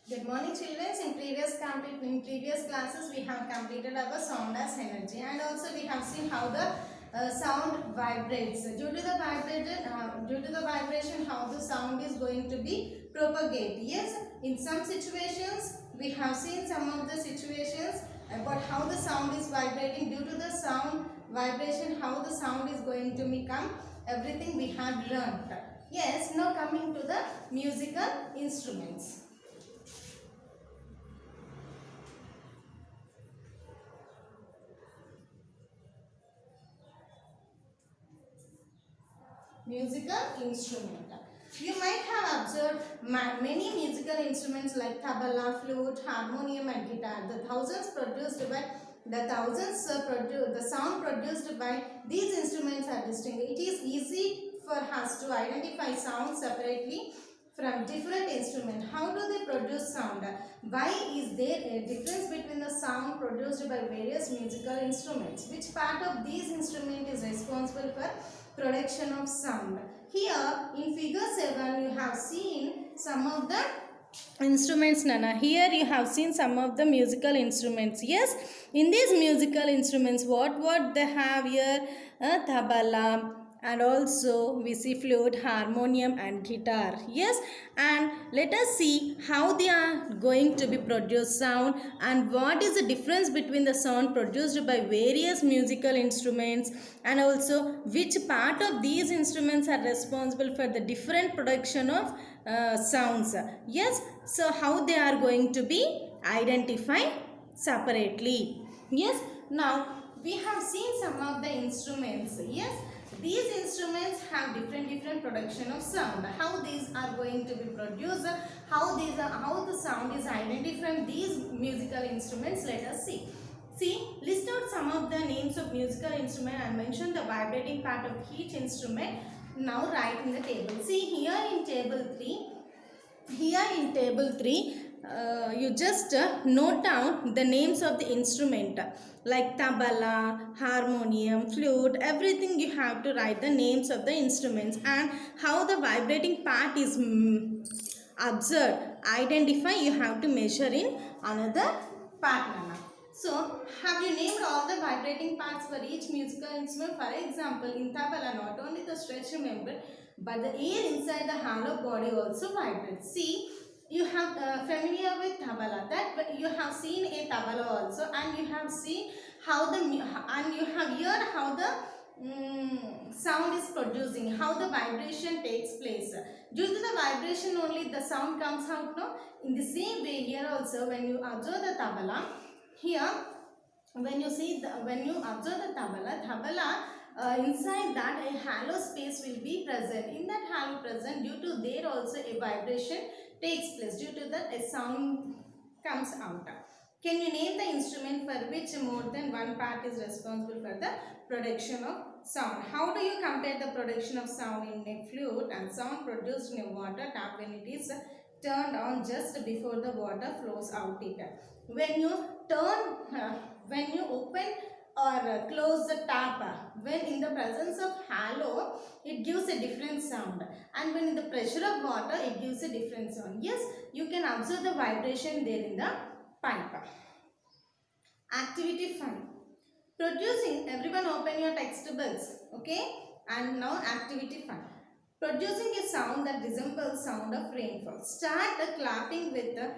Good morning, children. In previous classes, we have completed our sound as energy, and also we have seen how the sound vibrates. Due to the vibration, how the sound is going to be propagate. Yes, in some situations, we have seen some of the situations about how the sound is vibrating. Due to the sound vibration, how the sound is going to become. Everything we have learnt. Yes. Now coming to the musical instruments. Musical instrument. You might have observed many musical instruments like tabla, flute, harmonium and guitar. The sound produced by these instruments are distinct. It is easy for us to identify sounds separately from different instruments. How do they produce sound? Why is there a difference between the sound produced by various musical instruments? Which part of these instruments is responsible for production of sound? Here in figure 7 you have seen some of the instruments, Nana. Here you have seen some of the musical instruments. Yes, in these musical instruments, what they have here? Tabla, and also we see flute, harmonium and guitar. Yes, and let us see how they are going to be produced sound, and what is the difference between the sound produced by various musical instruments, and also which part of these instruments are responsible for the different production of sounds. Yes, so how they are going to be identified separately. Yes, now we have seen some of the instruments. Yes, these instruments have different production of sound. How these are going to be produced, how the sound is identified from these musical instruments, let us see. See, list out some of the names of musical instrument and mention the vibrating part of each instrument. Now write in the table. See, here in table 3, you just note down the names of the instrument like tabla, harmonium, flute, everything you have to write the names of the instruments and how the vibrating part is observed. Identify, you have to measure in another part. So, have you named all the vibrating parts for each musical instrument? For example, in tabla, not only the stretched member, but the air inside the hollow body also vibrates. See, you have familiar with tabla, that you have seen a tabla also, and you have seen how the and you have heard how the sound is producing, how the vibration takes place. Due to the vibration only the sound comes out. No, in the same way here also, when you observe the tabla, here when you observe the tabla, inside that a hollow space will be present. In that hollow present, due to there also a vibration takes place. Due to that a sound comes out. Can you name the instrument for which more than one part is responsible for the production of sound? How do you compare the production of sound in a flute and sound produced in a water tap when it is turned on just before the water flows out it? When you when you open or close the tap, when in the presence of hollow, it gives a different sound, and when in the pressure of water, it gives a different sound. Yes, you can observe the vibration there in the pipe. Activity 5. Producing, everyone open your textbooks, okay? And now activity 5. Producing a sound that resembles sound of rainfall. Start the clapping with the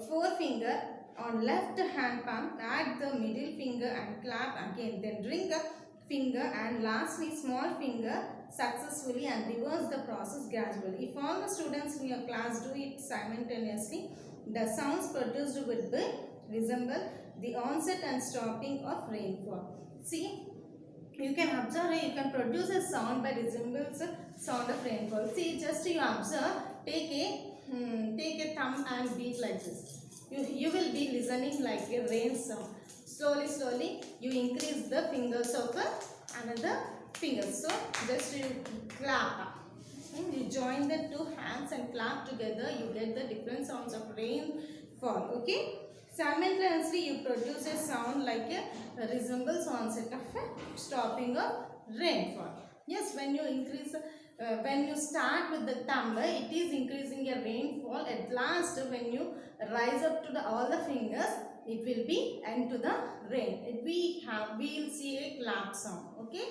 forefinger on left hand palm. Add the middle finger and clap again. Then ring a finger and lastly small finger successfully, and reverse the process gradually. If all the students in your class do it simultaneously, the sounds produced would be resemble the onset and stopping of rainfall. See, you can observe, you can produce a sound by resembles sound of rainfall. See, just you observe, take a thumb and beat like this. You will be listening like a rain sound. Slowly you increase the fingers of another finger. So just you clap. You join the two hands and clap together. You get the different sounds of rainfall. Okay. Simultaneously, you produce a sound like a resembles onset of a stopping of rainfall. Yes, when you increase, when you start with the thumb, it is increasing your rainfall. At last, last when you rise up to the all the fingers, it will be end to the rain. We will see a clap sound. Okay,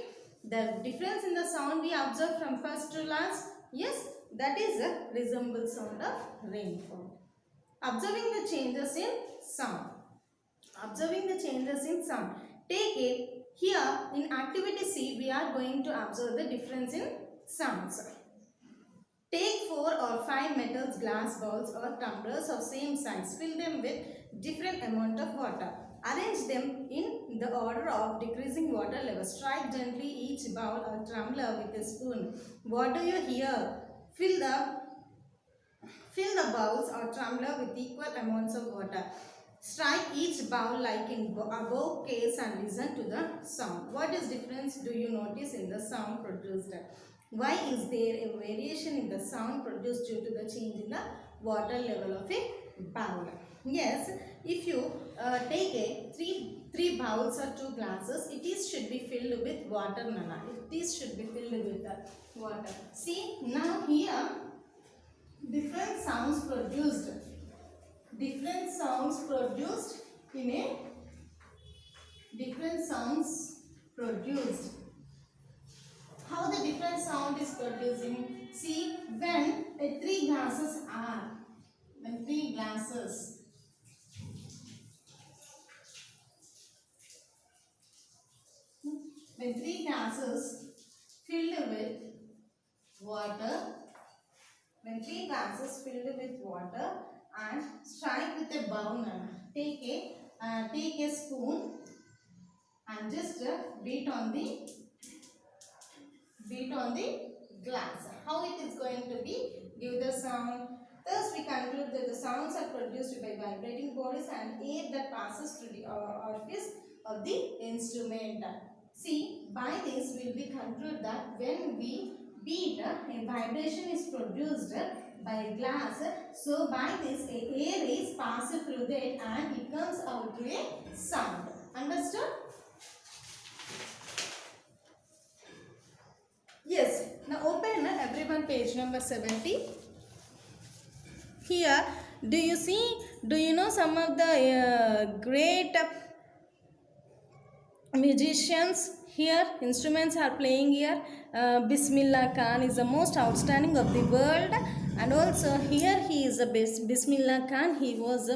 the difference in the sound we observe from first to last, yes, that is a resemble sound of rainfall. Observing the changes in sound. Observing the changes in sound. Take it here in activity C, we are going to observe the difference in sounds. Take 4 or 5 metals, glass bowls or tumblers of same size. Fill them with different amount of water. Arrange them in the order of decreasing water level. Strike gently each bowl or tumbler with a spoon. What do you hear? Fill the bowls or tumbler with equal amounts of water. Strike each bowl like in above case and listen to the sound. What is difference do you notice in the sound produced? Why is there a variation in the sound produced due to the change in the water level of a bowl? Yes, if you take a three bowls or 2 glasses, should be filled with water, Nana. Should be filled with water. See, now here different sounds produced. Different sounds produced in a different sounds produced. How the different sound is producing? See, when three glasses when three glasses filled with water, when 3 glasses filled with water and strike with a bowl, take a spoon and just beat on the glass. How it is going to be? Give the sound. Thus we conclude that the sounds are produced by vibrating bodies and air that passes through the orifice of the instrument. See, by this we will conclude that when we beat, a vibration is produced by glass. So by this air is passed through that and it comes out to a sound. Understood? Yes. Now open everyone page number 70. Here, do you know some of the great musicians here? Instruments are playing here. Bismillah Khan is the most outstanding of the world, and also here he is a Bismillah Khan. He was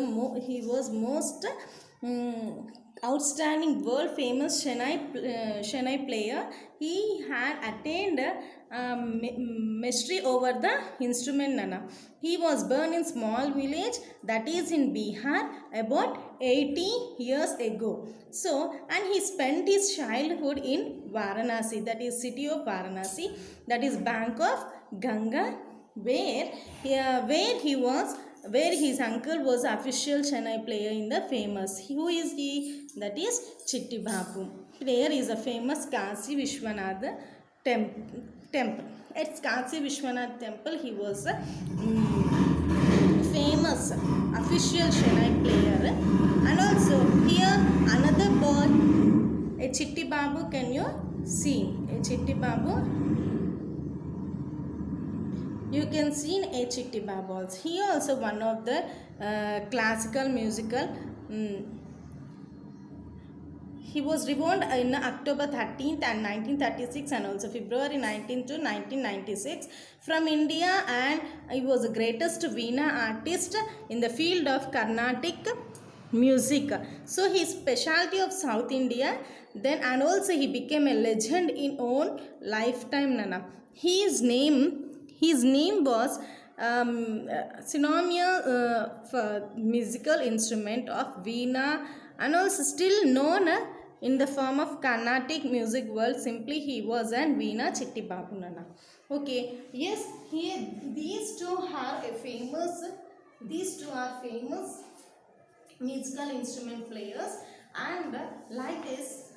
most outstanding world famous Shenai player. He had attained mastery over the instrument, Nana. He was born in small village that is in Bihar about 80 years ago. So, and he spent his childhood in Varanasi, that is city of Varanasi, that is bank of Ganga, where his uncle was official Chennai player in the famous. Who is he? That is Chitti Babu. There is a famous Kasi Vishwanath temple. At Kasi Vishwanath temple, he was a famous official Chennai player. And also here another boy, a Chitti Babu. Can you see a Chitti Babu? You can see in a Chitti Babu also. He also one of the classical musical. He was reborn in October 13th and 1936 and also February 19th to 1996 from India, and he was the greatest Veena artist in the field of Carnatic music. So his specialty of South India, then and also he became a legend in own lifetime, Nana. His name was synonymous for musical instrument of Veena, and also still known in the form of Carnatic music world. Simply he was an Veena Chitti Babu, Nana. Okay, yes, here these two are famous musical instrument players, and like this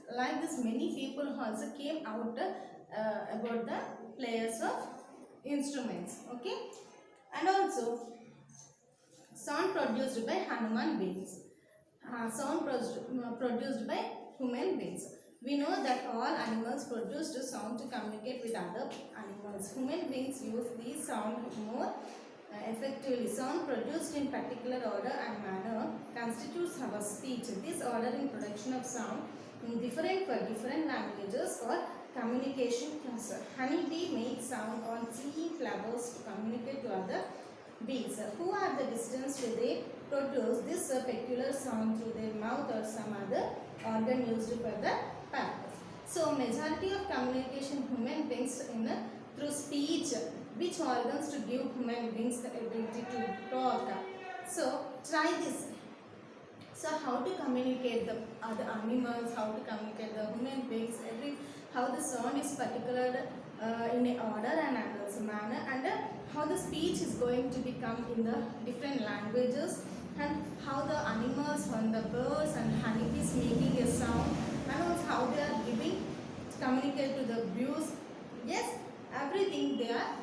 many people also came out about the players of instruments. Okay, and also sound produced by Hanuman beings. Sound produced by human beings. We know that all animals produce sound to communicate with other animals. Human beings use these sound more effectively. Sound produced in particular order and manner constitutes our speech. This order in production of sound different for different languages or communication cluster. Honeybee makes sound on singing flowers to communicate to other bees. Who at the distance do they produce this peculiar sound through their mouth or some other organ used for the purpose. So majority of communication human beings through speech. Which organs to give human beings the ability to talk? So try this. So how to communicate the other animals, how to communicate the human beings, how the sound is particular in a order and also manner, and how the speech is going to become in the different languages, and how the animals and the birds and honeybees making a sound, and also how they are giving communicate to the bees. Yes, everything they are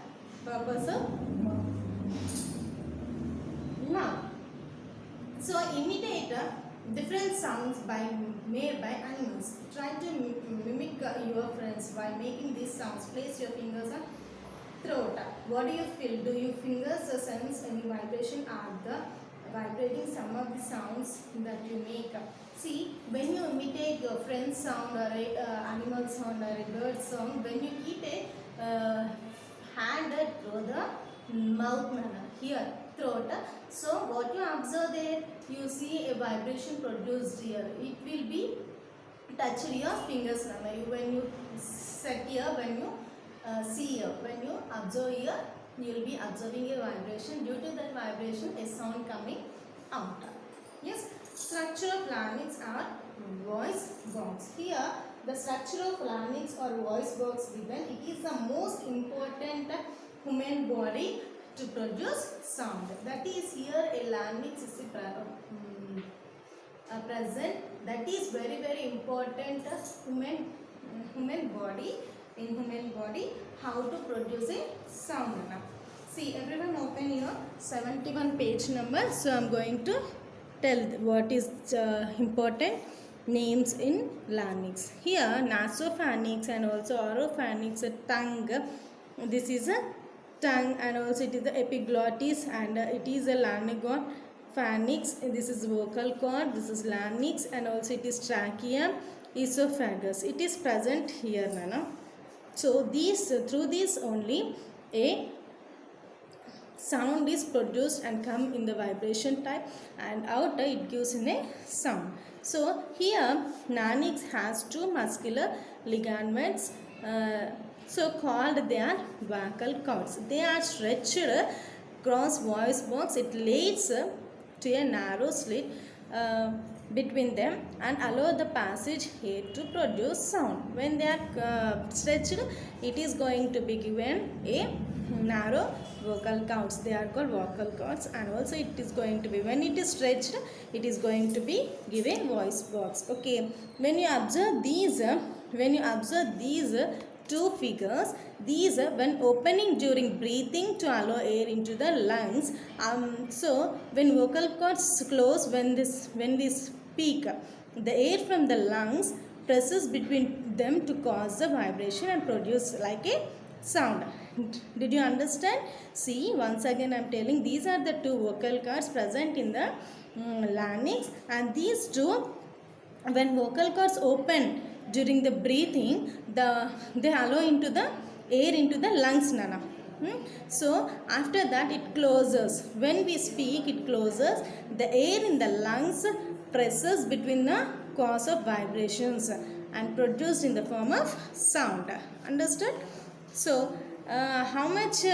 purpose of now. So imitate different sounds made by animals. Try to mimic your friends by making these sounds. Place your fingers on throat. What do you feel? Do your fingers sense any vibration? Are the vibrating some of the sounds that you make? See, when you imitate your friend's sound or a animal sound or a bird sound, when you keep a hand through the mouth manner here throat, so what you observe there, you see a vibration produced here. It will be touch your fingers now. When you set here, when you see here, when you observe here, you will be observing a vibration. Due to that vibration, a sound coming out. Yes, structure of larynx are voice box. Here, the structure of larynx or voice box given. It is the most important human body to produce sound. That is here a larynx is present. That is very important human body. In human body, how to produce a sound. See, everyone open your 71 page number. So I am going to tell what is important names in larynx. Here nasopharynx and also oropharynx, a tongue. This is a tongue, and also it is the epiglottis, and it is a laryngon. Pharynx, this is vocal cord, this is larynx, and also it is trachea, esophagus. It is present here, Nana. So through this only a sound is produced and come in the vibration type, and out it gives in a sound. So here larynx has two muscular ligaments, so called they are vocal cords. They are stretched across voice box. It leads to a narrow slit between them and allow the passage air to produce sound. When they are stretched, it is going to be given a narrow vocal cords. They are called vocal cords, and also it is going to be, when it is stretched, it is going to be given voice box. Okay, when you observe these two figures, these when opening during breathing to allow air into the lungs. So when vocal cords close, when we speak, the air from the lungs presses between them to cause the vibration and produce like a sound. Did you understand? See, once again I am telling, these are the two vocal cords present in the larynx, and these two, when vocal cords open during the breathing, they allow into the air into the lungs, Nana. So after that it closes. When we speak, it closes. The air in the lungs presses between the cause of vibrations and produced in the form of sound. Understood? So how much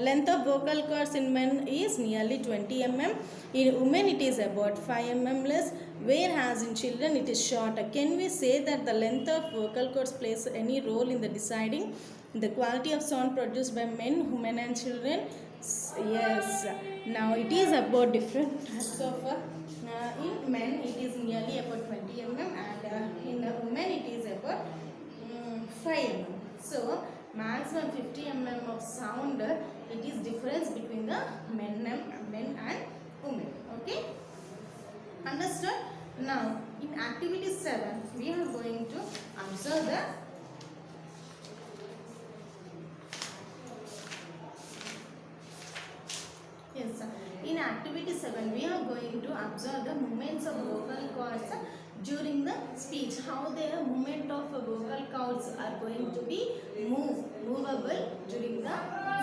length of vocal cords in men is nearly 20 mm. In women it is about 5 mm less, whereas in children it is shorter. Can we say that the length of vocal cords plays any role in the deciding the quality of sound produced by men, women and children? Yes. Now it is about different types of in men it is nearly about 20 mm, and in women it is about 5 mm. So maximum 50 mm of sound, it is difference between the men and women. Okay, understood? Now in activity 7 we are going to observe the Activity 7, we are going to observe the movements of vocal cords during the speech. How the movement of vocal cords are going to be movable during the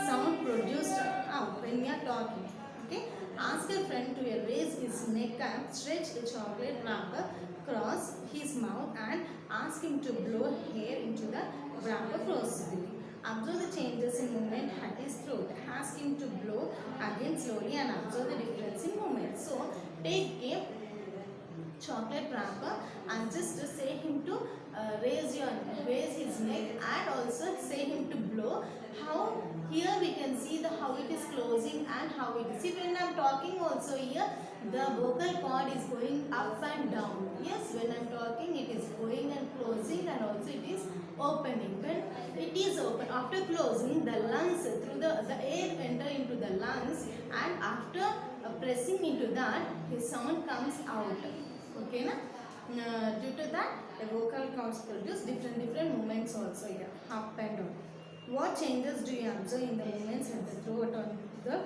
sound produced out when we are talking. Okay. Ask a friend to erase his neck and stretch a chocolate wrapper across his mouth and ask him to blow air into the wrapper forcibly. Observe the changes in movement at his throat. Ask him to blow again slowly and observe the difference in movement. So, take a chocolate wrapper and just say him to raise his neck and also say him to blow. How here we can see the how it is closing and how it is. See, when I am talking also here the vocal cord is going up and down. Yes, when I am talking it is going and closing and also it is opening. When it is open, after closing the lungs through the air enter into the lungs and after pressing into that his sound comes out. Okay na? Due to that the vocal cords produce different movements also here, up and down. What changes do you observe in the movements at the throat on the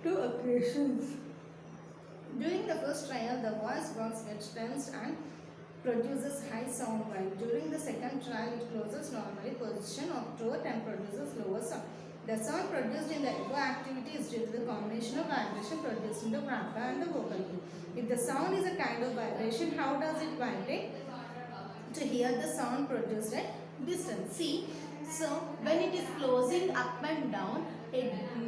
two occasions? During the first trial, the voice box gets tensed and produces high sound, while during the second trial, it closes normally position of throat and produces lower sound. The sound produced in the echo activity is due to the combination of vibration produced in the wrapper and the vocal cord. If the sound is a kind of vibration, how does it vibrate? To hear the sound produced at distance. See, so when it is closing up and down,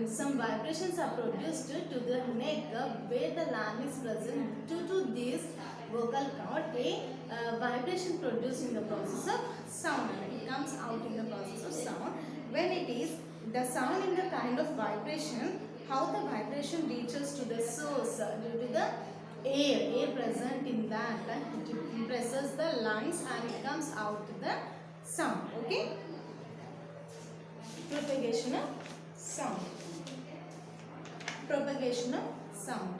some vibrations are produced to the neck where the lung is present. Due to this vocal cord, a vibration produced in the process of sound and it comes out in the process of sound. When it is the sound in the kind of vibration, how the vibration reaches to the source due to the air present in that, it presses the lungs and it comes out to the sound. Okay. Propagation of sound. Propagation of sound.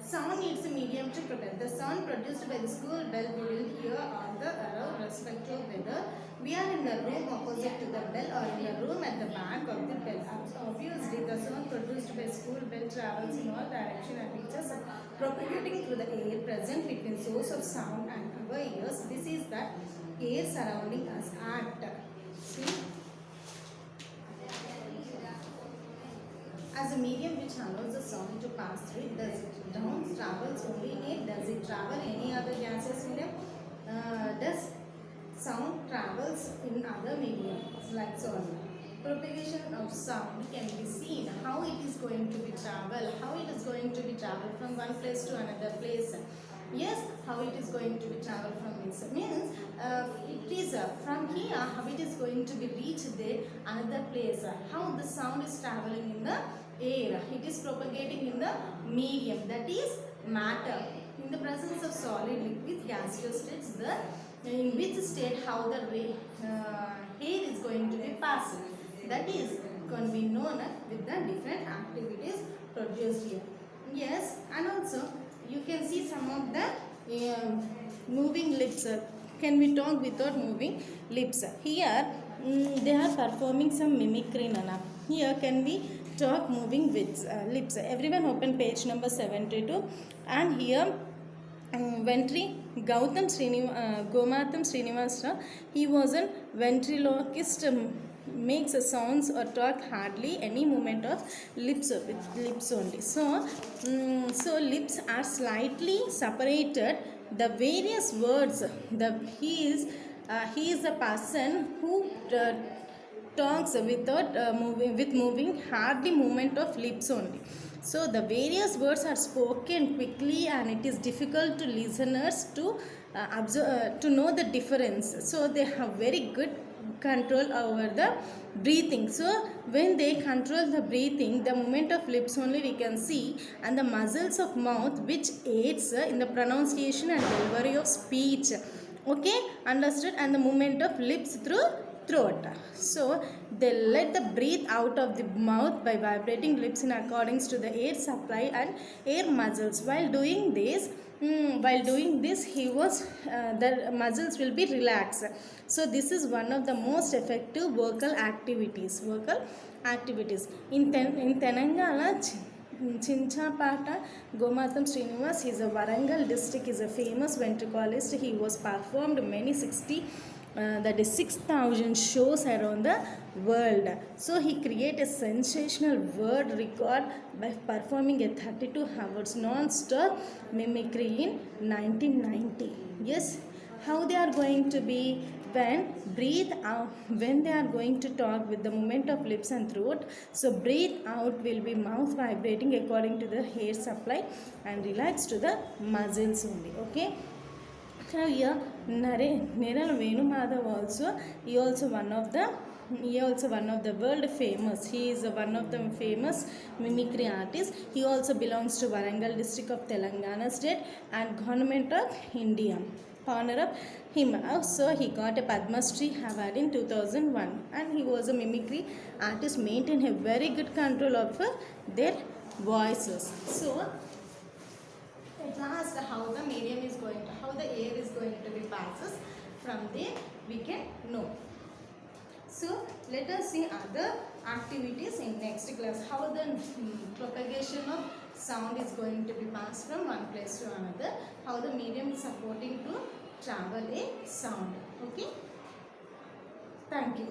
Sound needs a medium to propel. The sound produced by the school bell we will hear on the arrow respective of whether we are in the room opposite to the bell or in the room at the back of the bell. Obviously, the sound produced by school bell travels in all directions and reaches propagating through the air present between source of sound and our ears. This is the air surrounding us at. See? As a medium which allows the sound to pass through it, does it travels only in it? Does it travel any other gaseous medium? Does sound travels in other mediums like solid? Propagation of sound can be seen how it is going to be travel, how it is going to be travel from one place to another place. Yes, how it is going to be travel from this means it is from here how it is going to be reached there another place. How the sound is traveling in the air, it is propagating in the medium, that is matter. In the presence of solid, liquid, gaseous states, in which state how the air is going to be passed, that is going to be known with the different activities produced here. Yes, and also you can see some of the moving lips. Can we talk without moving lips? Here they are performing some mimicry, Nana. Here can we talk moving with lips? Everyone open page number 72 and here Gomatam Srinivasa, he was a ventriloquist, makes sounds or talk hardly any movement of lips with lips only. So lips are slightly separated. The various words, he is a person who talks without moving hardly movement of lips only. So the various words are spoken quickly and it is difficult to listeners to observe to know the difference. So they have very good control over the breathing. So when they control the breathing, the movement of lips only we can see and the muscles of mouth which aids in the pronunciation and delivery of speech. Okay, understood? And the movement of lips through throat. So they let the breathe out of the mouth by vibrating lips in accordance to the air supply and air muscles. While doing this the muscles will be relaxed. So this is one of the most effective vocal activities in Telangana. Chinchapata Gomatam Srinivas, he is a Warangal district, is a famous ventriloquist. He was performed many 60 that is 6,000 shows around the world. So he created a sensational world record by performing a 32 hours non-stop mimicry in 1990. Yes, how they are going to be when breathe out, when they are going to talk with the movement of lips and throat. So breathe out will be mouth vibrating according to the hair supply and relax to the muscles only. Okay. Now here Neral Venumadav also, he also one of the world famous. He is one of the famous mimicry artists. He also belongs to Warangal district of Telangana state and government of India. Honor of him. Also he got a Padma Shri award in 2001 and he was a mimicry artist, maintained a very good control of their voices. So at last, how the medium is going to, how the air is going to be passes, from there we can know. So let us see other activities in next class, how the propagation of sound is going to be passed from one place to another, how the medium is supporting to travel a sound. Okay, thank you.